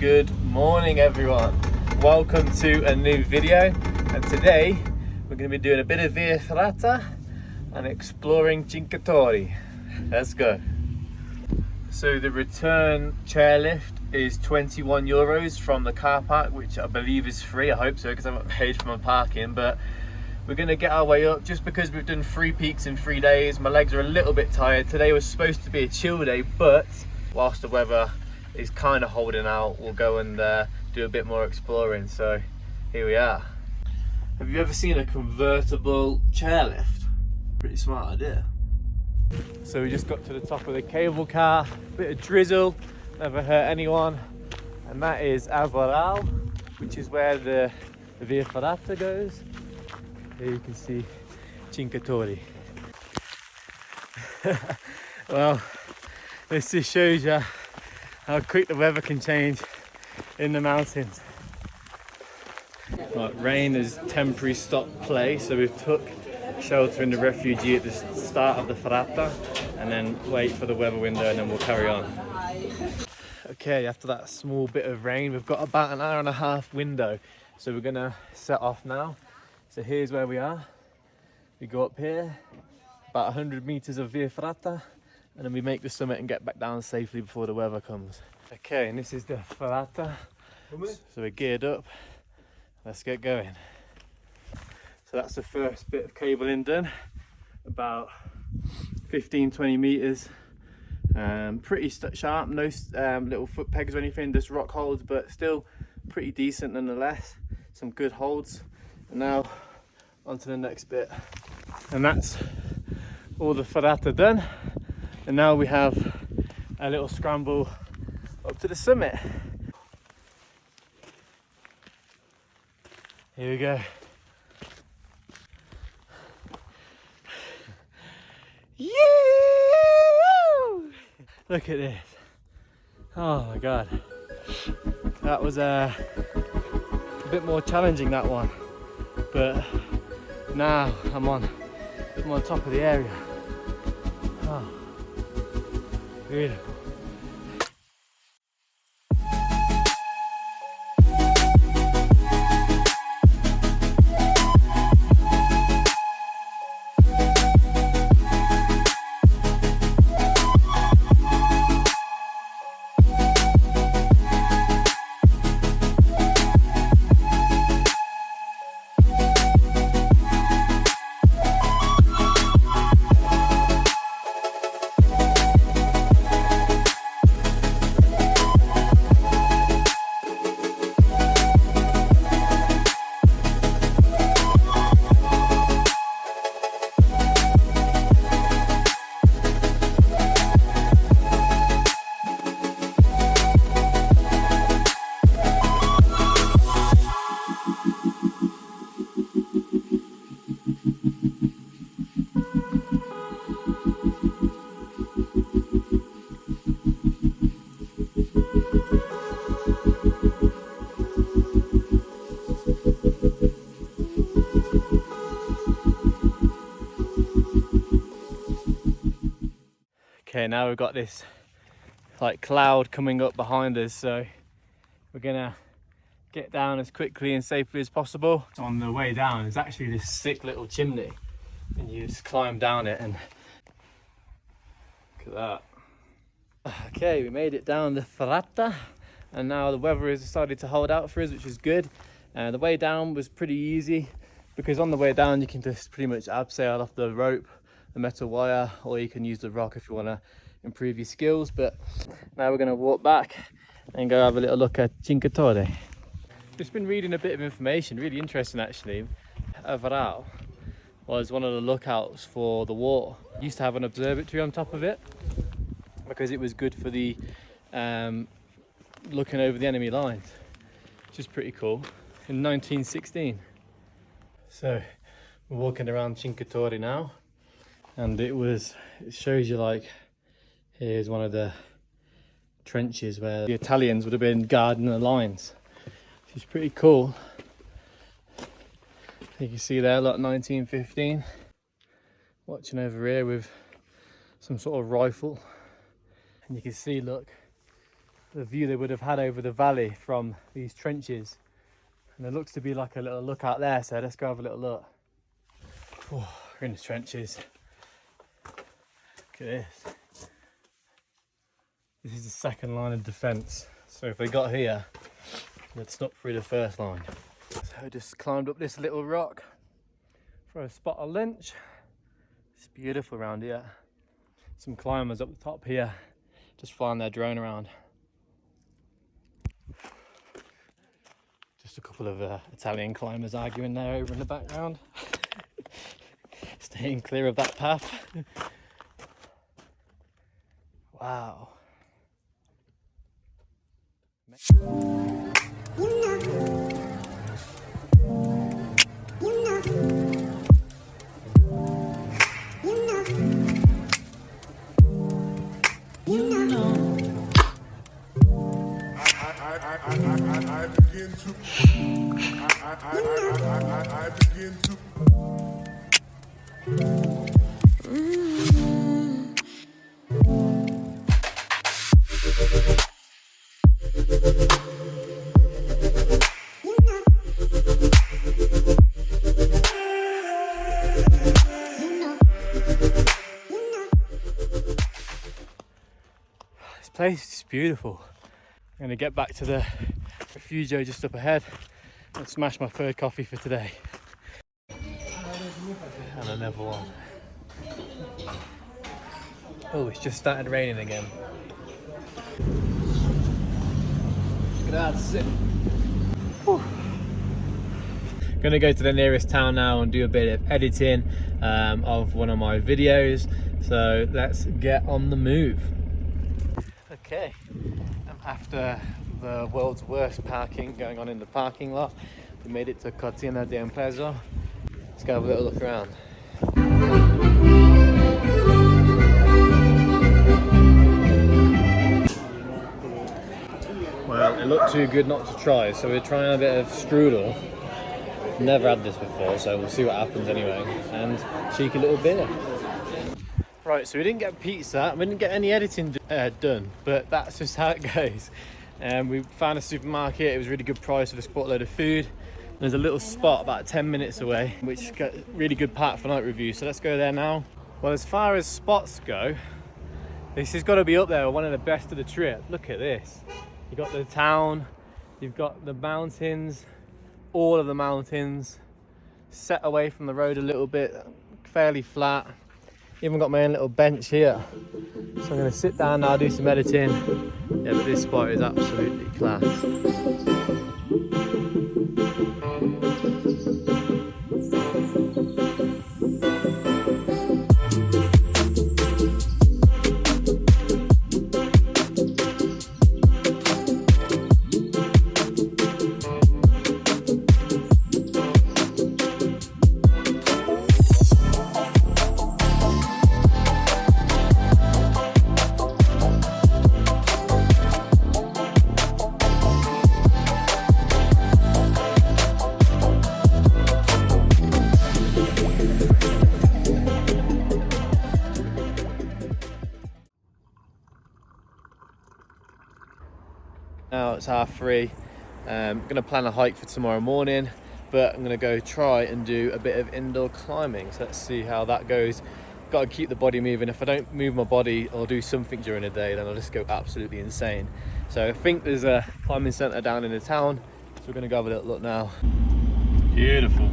Good morning everyone, welcome to a new video, and today we're going to be doing a bit of Via Ferrata and exploring Cinque Torri. Let's go. So the return chairlift is €21 from the car park, which I believe is free. I hope so, because I haven't paid for my parking. But we're going to get our way up just because we've done 3 peaks in 3 days. My legs are a little bit tired. Today was supposed to be a chill day, but whilst the weather is kind of holding out, we'll go and do a bit more exploring. So here we are. Have you ever seen a convertible chairlift? Pretty smart idea. So we just got to the top of the cable car, bit of drizzle, never hurt anyone, and that is Averau, which is where the Via Ferrata goes. Here you can see Cinque Torri. Well, this just shows you how quick the weather can change in the mountains. Right, rain has temporary stopped play, so we've took shelter in the refugee at the start of the Ferrata and then wait for the weather window, and then we'll carry on. Okay, after that small bit of rain, we've got about an hour and a half window, so we're gonna set off now. So here's where we are. We go up here, about 100 meters of Via Ferrata, and then we make the summit and get back down safely before the weather comes. Okay, and this is the Ferrata. So we're geared up. Let's get going. So that's the first bit of cabling done. About 15-20 meters. Pretty sharp, no little foot pegs or anything, just rock holds, but still pretty decent nonetheless. Some good holds. And now on to the next bit. And that's all the Ferrata done. And now we have a little scramble up to the summit. Here we go. Yeah! Look at this. Oh my god. That was a bit more challenging, that one. But now I'm on top of the area. Oh. Beautiful. Okay, now we've got this like cloud coming up behind us, so we're gonna get down as quickly and safely as possible. On the way down, there's actually this sick little chimney, and you just climb down it, and look at that. Okay, we made it down the Ferrata, and now the weather has decided to hold out for us, which is good. The way down was pretty easy, because on the way down you can just pretty much abseil off the rope, the metal wire, or you can use the rock if you want to improve your skills. But now we're going to walk back and go have a little look at Cinque Torri. Just been reading a bit of information, really interesting actually. Averau was one of the lookouts for the war. It used to have an observatory on top of it because it was good for the looking over the enemy lines, which is pretty cool, in 1916. So we're walking around Cinque Torri now, and it shows you, like, here's one of the trenches where the Italians would have been guarding the lines, which is pretty cool. You can see there, like 1915, watching over here with some sort of rifle, and you can see, look, the view they would have had over the valley from these trenches. And there looks to be like a little lookout there, so let's go have a little look. Oh, we're in the trenches. Look at this. This is the second line of defence. So if they got here, they'd stop through the first line. So I just climbed up this little rock for a spot of lunch. It's beautiful around here. Some climbers up the top here, just flying their drone around. Just a couple of Italian climbers arguing there over in the background. Staying clear of that path. Wow. I begin to This place is beautiful. I'm gonna get back to the refugio just up ahead and smash my third coffee for today. And another one. Oh, it's just started raining again. Grazie. Gonna go to the nearest town now and do a bit of editing of one of my videos. So let's get on the move. Okay, after the world's worst parking going on in the parking lot, we made it to Cortina D'Ampezzo. Let's go have a little look around. Well, it looked too good not to try, so we're trying a bit of strudel. Never had this before, so we'll see what happens anyway. And cheeky little beer. Right, so we didn't get pizza, we didn't get any editing done, but that's just how it goes. We found a supermarket, it was a really good price, so just bought a load of food. There's a little spot about 10 minutes away, which got really good park for night review, so let's go there now. Well, as far as spots go, this has got to be up there, one of the best of the trip. Look at this. You've got the town, you've got the mountains, all of the mountains, set away from the road a little bit, fairly flat. Even got my own little bench here. So I'm going to sit down now, do some editing. Yeah, but this spot is absolutely class. Now it's 3:30. I'm going to plan a hike for tomorrow morning, but I'm going to go try and do a bit of indoor climbing. So let's see how that goes. Got to keep the body moving. If I don't move my body or do something during the day, then I'll just go absolutely insane. So I think there's a climbing centre down in the town, so we're going to go have a little look now. Beautiful.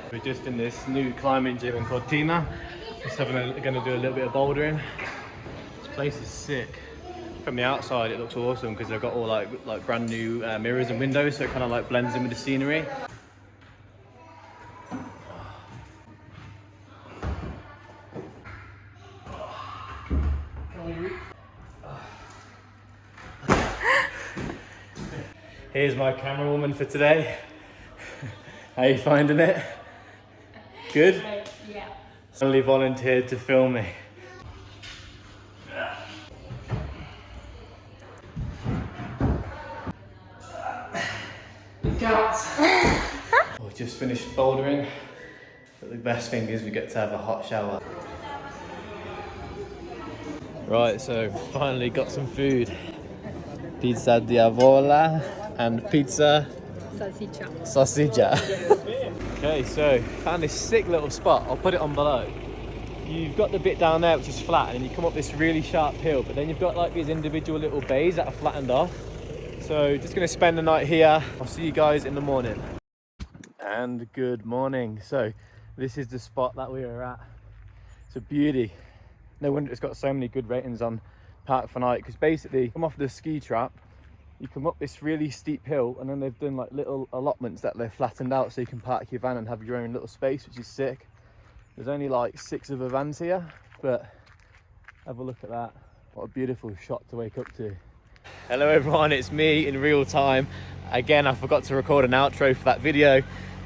We're just in this new climbing gym in Cortina. Just going to do a little bit of bouldering. This place is sick. From the outside it looks awesome because they've got all like brand new mirrors and windows, so it kind of like blends in with the scenery. Here's my camera woman for today. How are you finding it? Good? Yeah. Somebody volunteered to film me. We just finished bouldering, but the best thing is we get to have a hot shower. Right, so finally got some food. Pizza diavola and pizza salsiccia. Okay, so found this sick little spot. I'll put it on below. You've got the bit down there which is flat, and then you come up this really sharp hill, but then you've got like these individual little bays that are flattened off. So just gonna spend the night here. I'll see you guys in the morning. And good morning. So this is the spot that we were at. It's a beauty. No wonder it's got so many good ratings on Park for Night, because basically you come off the ski trap, you come up this really steep hill, and then they've done like little allotments that they've flattened out so you can park your van and have your own little space, which is sick. There's only like 6 of the vans here, but have a look at that. What a beautiful shot to wake up to. Hello everyone, it's me in real time. Again, I forgot to record an outro for that video.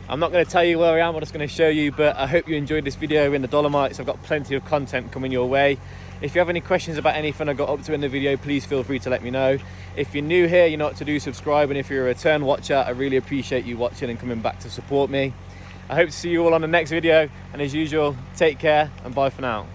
I'm not going to tell you where I am, I'm just going to show you, but I hope you enjoyed this video in the Dolomites. I've got plenty of content coming your way. If you have any questions about anything I got up to in the video, please feel free to let me know. If you're new here, you know what to do, subscribe, and if you're a return watcher, I really appreciate you watching and coming back to support me. I hope to see you all on the next video, and as usual, take care and bye for now.